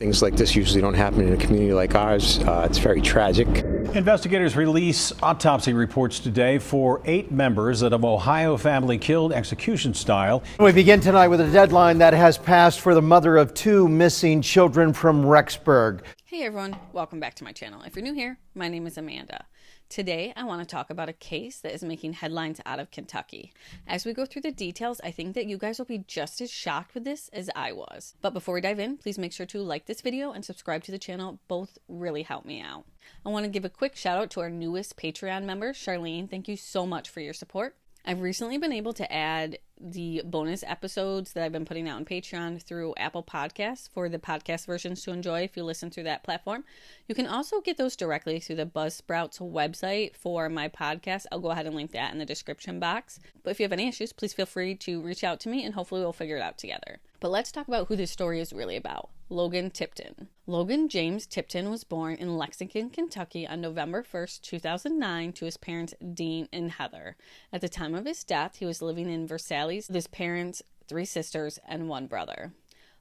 Things like this usually don't happen in a community like ours. It's very tragic. Investigators release autopsy reports today for 8 members of an Ohio family killed execution style. We begin tonight with a deadline that has passed for the mother of 2 missing children from Rexburg. Hey everyone, welcome back to my channel. If you're new here, my name is Amanda. Today, I want to talk about a case that is making headlines out of Kentucky. As we go through the details, I think that you guys will be just as shocked with this as I was. But before we dive in, please make sure to like this video and subscribe to the channel. Both really help me out. I want to give a quick shout out to our newest Patreon member, Charlene. Thank you so much for your support. I've recently been able to add the bonus episodes that I've been putting out on Patreon through Apple Podcasts for the podcast versions to enjoy if you listen through that platform. You can also get those directly through the Buzzsprouts website for my podcast. I'll go ahead and link that in the description box. But if you have any issues, please feel free to reach out to me and hopefully we'll figure it out together. But let's talk about who this story is really about. Logan Tipton. Logan James Tipton was born in Lexington, Kentucky on November 1st, 2009 to his parents Dean and Heather. At the time of his death, he was living in Versailles with his parents, 3 sisters, and 1 brother.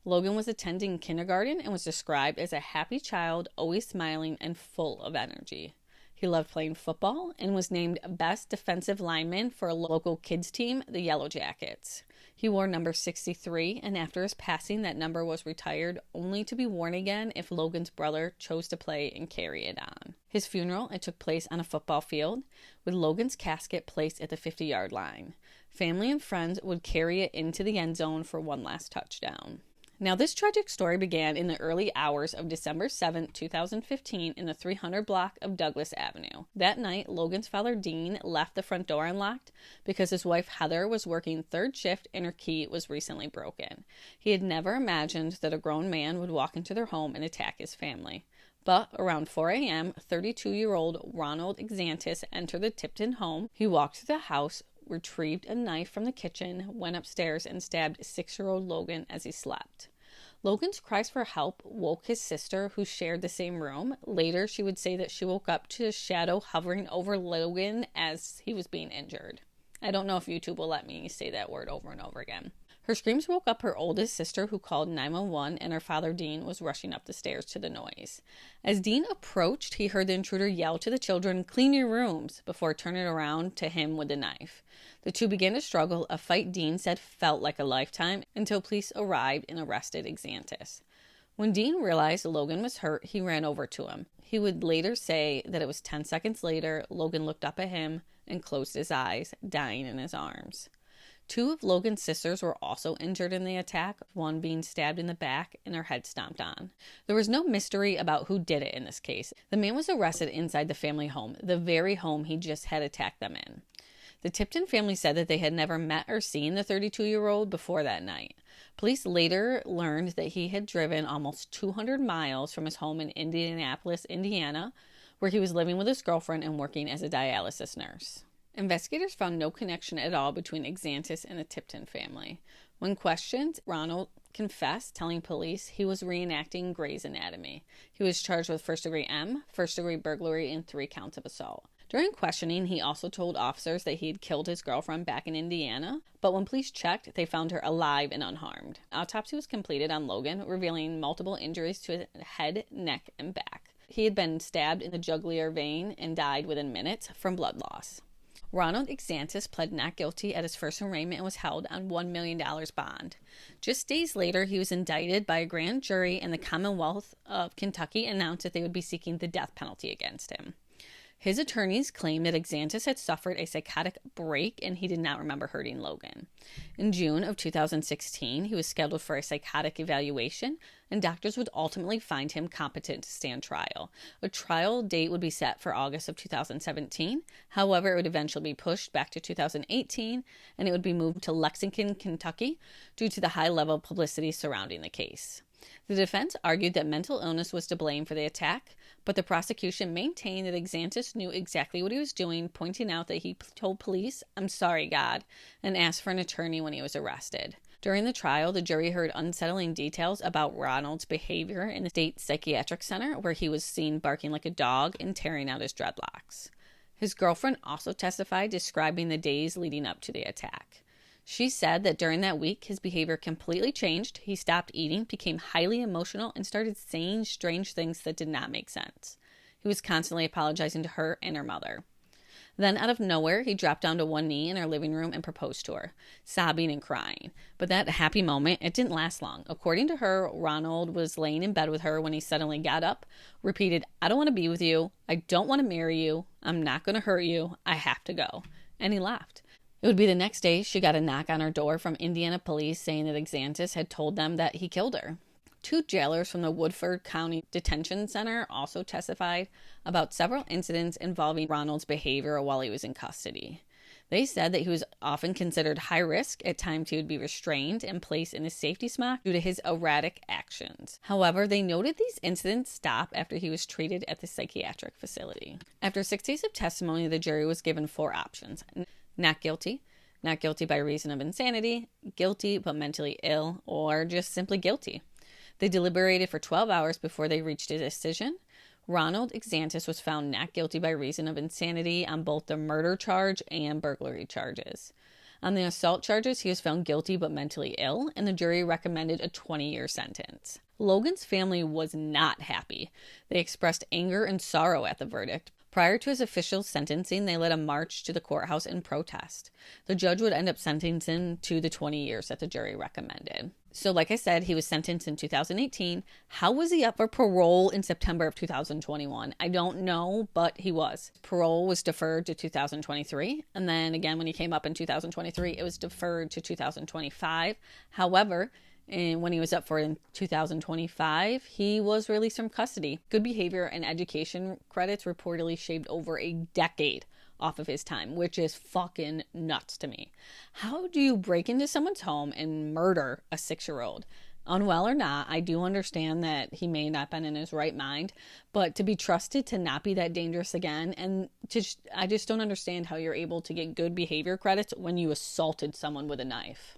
Logan was attending kindergarten and was described as a happy child, always smiling and full of energy. He loved playing football and was named Best Defensive Lineman for a local kids team, the Yellow Jackets. He wore number 63, and after his passing, that number was retired, only to be worn again if Logan's brother chose to play and carry it on. His funeral, it took place on a football field, with Logan's casket placed at the 50-yard line. Family and friends would carry it into the end zone for one last touchdown. Now, this tragic story began in the early hours of December 7, 2015 in the 300 block of Douglas Avenue. That night, Logan's father, Dean, left the front door unlocked because his wife, Heather, was working 3rd shift and her key was recently broken. He had never imagined that a grown man would walk into their home and attack his family. But around 4 a.m., 32-year-old Ronald Exantus entered the Tipton home. He walked through the house, retrieved a knife from the kitchen, went upstairs, and stabbed 6-year-old Logan as he slept. Logan's cries for help woke his sister, who shared the same room. Later, she would say that she woke up to a shadow hovering over Logan as he was being injured. I don't know if YouTube will let me say that word over and over again. Her screams woke up her oldest sister, who called 911, and her father, Dean, was rushing up the stairs to the noise. As Dean approached, he heard the intruder yell to the children, "Clean your rooms," before turning around to him with the knife. The two began to struggle, a fight Dean said felt like a lifetime, until police arrived and arrested Exantus. When Dean realized Logan was hurt, he ran over to him. He would later say that it was 10 seconds later, Logan looked up at him and closed his eyes, dying in his arms. 2 of Logan's sisters were also injured in the attack, one being stabbed in the back and her head stomped on. There was no mystery about who did it in this case. The man was arrested inside the family home, the very home he just had attacked them in. The Tipton family said that they had never met or seen the 32-year-old before that night. Police later learned that he had driven almost 200 miles from his home in Indianapolis, Indiana, where he was living with his girlfriend and working as a dialysis nurse. Investigators found no connection at all between Exantus and the Tipton family. When questioned, Ronald confessed, telling police he was reenacting Grey's Anatomy. He was charged with first-degree first-degree burglary, and 3 counts of assault. During questioning, he also told officers that he had killed his girlfriend back in Indiana, but when police checked, they found her alive and unharmed. Autopsy was completed on Logan, revealing multiple injuries to his head, neck, and back. He had been stabbed in the jugular vein and died within minutes from blood loss. Ronald Exantus pled not guilty at his first arraignment and was held on $1 million bond. Just days later, he was indicted by a grand jury, and the Commonwealth of Kentucky announced that they would be seeking the death penalty against him. His attorneys claimed that Exantus had suffered a psychotic break and he did not remember hurting Logan. In June of 2016, he was scheduled for a psychotic evaluation, and doctors would ultimately find him competent to stand trial. A trial date would be set for August of 2017. However, it would eventually be pushed back to 2018, and it would be moved to Lexington, Kentucky, due to the high level of publicity surrounding the case. The defense argued that mental illness was to blame for the attack, but the prosecution maintained that Exantus knew exactly what he was doing, pointing out that he told police, "I'm sorry, God," and asked for an attorney when he was arrested. During the trial, the jury heard unsettling details about Ronald's behavior in the state psychiatric center, where he was seen barking like a dog and tearing out his dreadlocks. His girlfriend also testified, describing the days leading up to the attack. She said that during that week, his behavior completely changed. He stopped eating, became highly emotional, and started saying strange things that did not make sense. He was constantly apologizing to her and her mother. Then, out of nowhere, he dropped down to one knee in her living room and proposed to her, sobbing and crying. But that happy moment, it didn't last long. According to her, Ronald was laying in bed with her when he suddenly got up, repeated, "I don't want to be with you. I don't want to marry you. I'm not going to hurt you. I have to go." And he left. It would be the next day she got a knock on her door from Indiana police saying that Exantus had told them that he killed her. 2 jailers from the Woodford County Detention Center also testified about several incidents involving Ronald's behavior while he was in custody. They said that he was often considered high risk. At times he would be restrained and placed in a safety smock due to his erratic actions. However, they noted these incidents stopped after he was treated at the psychiatric facility. After 6 days of testimony, the jury was given 4 options. Not guilty, not guilty by reason of insanity, guilty but mentally ill, or just simply guilty. They deliberated for 12 hours before they reached a decision. Ronald Exantus was found not guilty by reason of insanity on both the murder charge and burglary charges. On the assault charges, he was found guilty but mentally ill, and the jury recommended a 20-year sentence. Logan's family was not happy. They expressed anger and sorrow at the verdict. Prior to his official sentencing, they led a march to the courthouse in protest. The judge would end up sentencing to the 20 years that the jury recommended. So like I said, he was sentenced in 2018. How was he up for parole in September of 2021? I don't know, but he was. Parole was deferred to 2023. And then again, when he came up in 2023, it was deferred to 2025. However, and when he was up for it in 2025, he was released from custody. Good behavior and education credits reportedly shaved over a decade off of his time, which is fucking nuts to me. How do you break into someone's home and murder a 6-year-old? Unwell or not, I do understand that he may not have been in his right mind, but to be trusted to not be that dangerous again, and I just don't understand how you're able to get good behavior credits when you assaulted someone with a knife.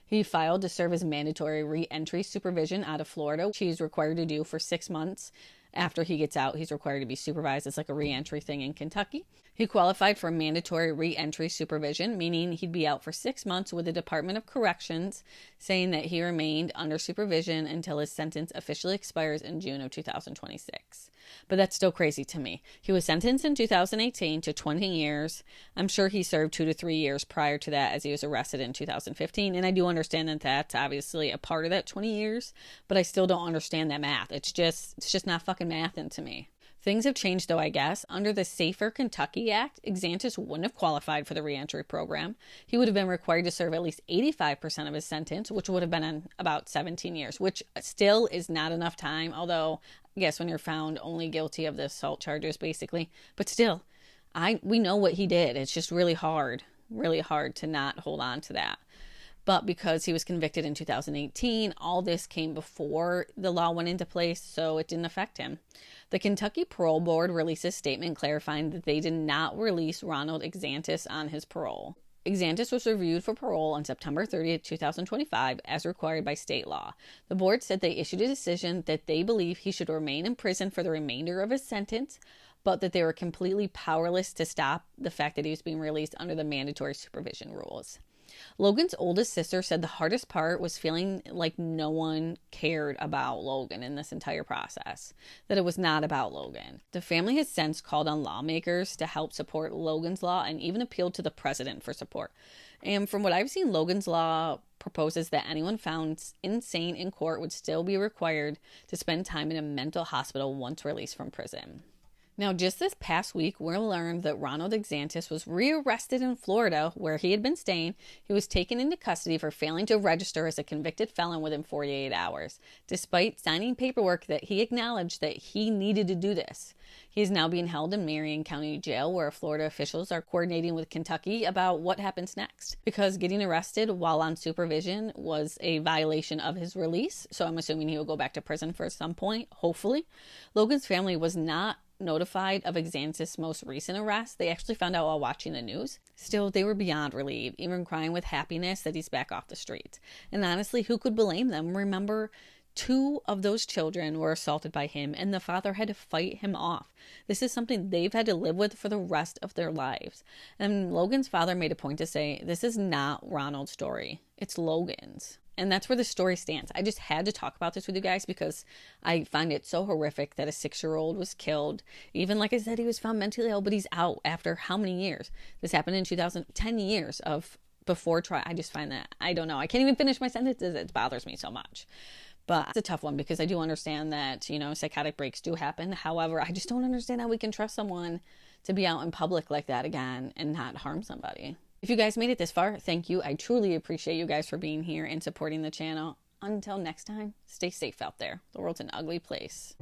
He filed to serve as mandatory re-entry supervision out of Florida, which he's required to do for 6 months. After he gets out, he's required to be supervised. It's like a re-entry thing in Kentucky. He qualified for mandatory re-entry supervision, meaning he'd be out for 6 months with the Department of Corrections, saying that he remained under supervision until his sentence officially expires in June of 2026. But that's still crazy to me. He was sentenced in 2018 to 20 years. I'm sure he served 2 to 3 years prior to that as he was arrested in 2015. And I do understand that that's obviously a part of that 20 years, but I still don't understand that math. It's just not fucking mathing to me. Things have changed though, I guess. Under the Safer Kentucky Act, Exantus wouldn't have qualified for the reentry program. He would have been required to serve at least 85% of his sentence, which would have been on about 17 years, which still is not enough time, although I guess when you're found only guilty of the assault charges, basically. But still, we know what he did. It's just really hard to not hold on to that. But because he was convicted in 2018, all this came before the law went into place, so it didn't affect him. The Kentucky Parole Board released a statement clarifying that they did not release Ronald Exantus on his parole. Exantus was reviewed for parole on September 30th, 2025, as required by state law. The board said they issued a decision that they believe he should remain in prison for the remainder of his sentence, but that they were completely powerless to stop the fact that he was being released under the mandatory supervision rules. Logan's oldest sister said the hardest part was feeling like no one cared about Logan in this entire process, that it was not about Logan. The family has since called on lawmakers to help support Logan's law and even appealed to the president for support. And from what I've seen, Logan's law proposes that anyone found insane in court would still be required to spend time in a mental hospital once released from prison. Now, just this past week, we learned that Ronald Exantus was rearrested in Florida, where he had been staying. He was taken into custody for failing to register as a convicted felon within 48 hours, despite signing paperwork that he acknowledged that he needed to do this. He is now being held in Marion County Jail, where Florida officials are coordinating with Kentucky about what happens next, because getting arrested while on supervision was a violation of his release, so I'm assuming he will go back to prison for some point, hopefully. Logan's family was not notified of Exantus' most recent arrest. They actually found out while watching the news. Still, they were beyond relieved, even crying with happiness that he's back off the streets. And honestly, who could blame them? Remember, 2 of those children were assaulted by him, and the father had to fight him off. This is something they've had to live with for the rest of their lives. And Logan's father made a point to say, this is not Ronald's story. It's Logan's. And that's where the story stands. I just had to talk about this with you guys because I find it so horrific that a 6-year-old was killed. Even like I said, he was found mentally ill, but he's out after how many years? This happened in 2010 years of before trial. I just find that, I don't know. I can't even finish my sentences. It bothers me so much. But it's a tough one because I do understand that, you know, psychotic breaks do happen. However, I just don't understand how we can trust someone to be out in public like that again and not harm somebody. If you guys made it this far, thank you. I truly appreciate you guys for being here and supporting the channel. Until next time, stay safe out there. The world's an ugly place.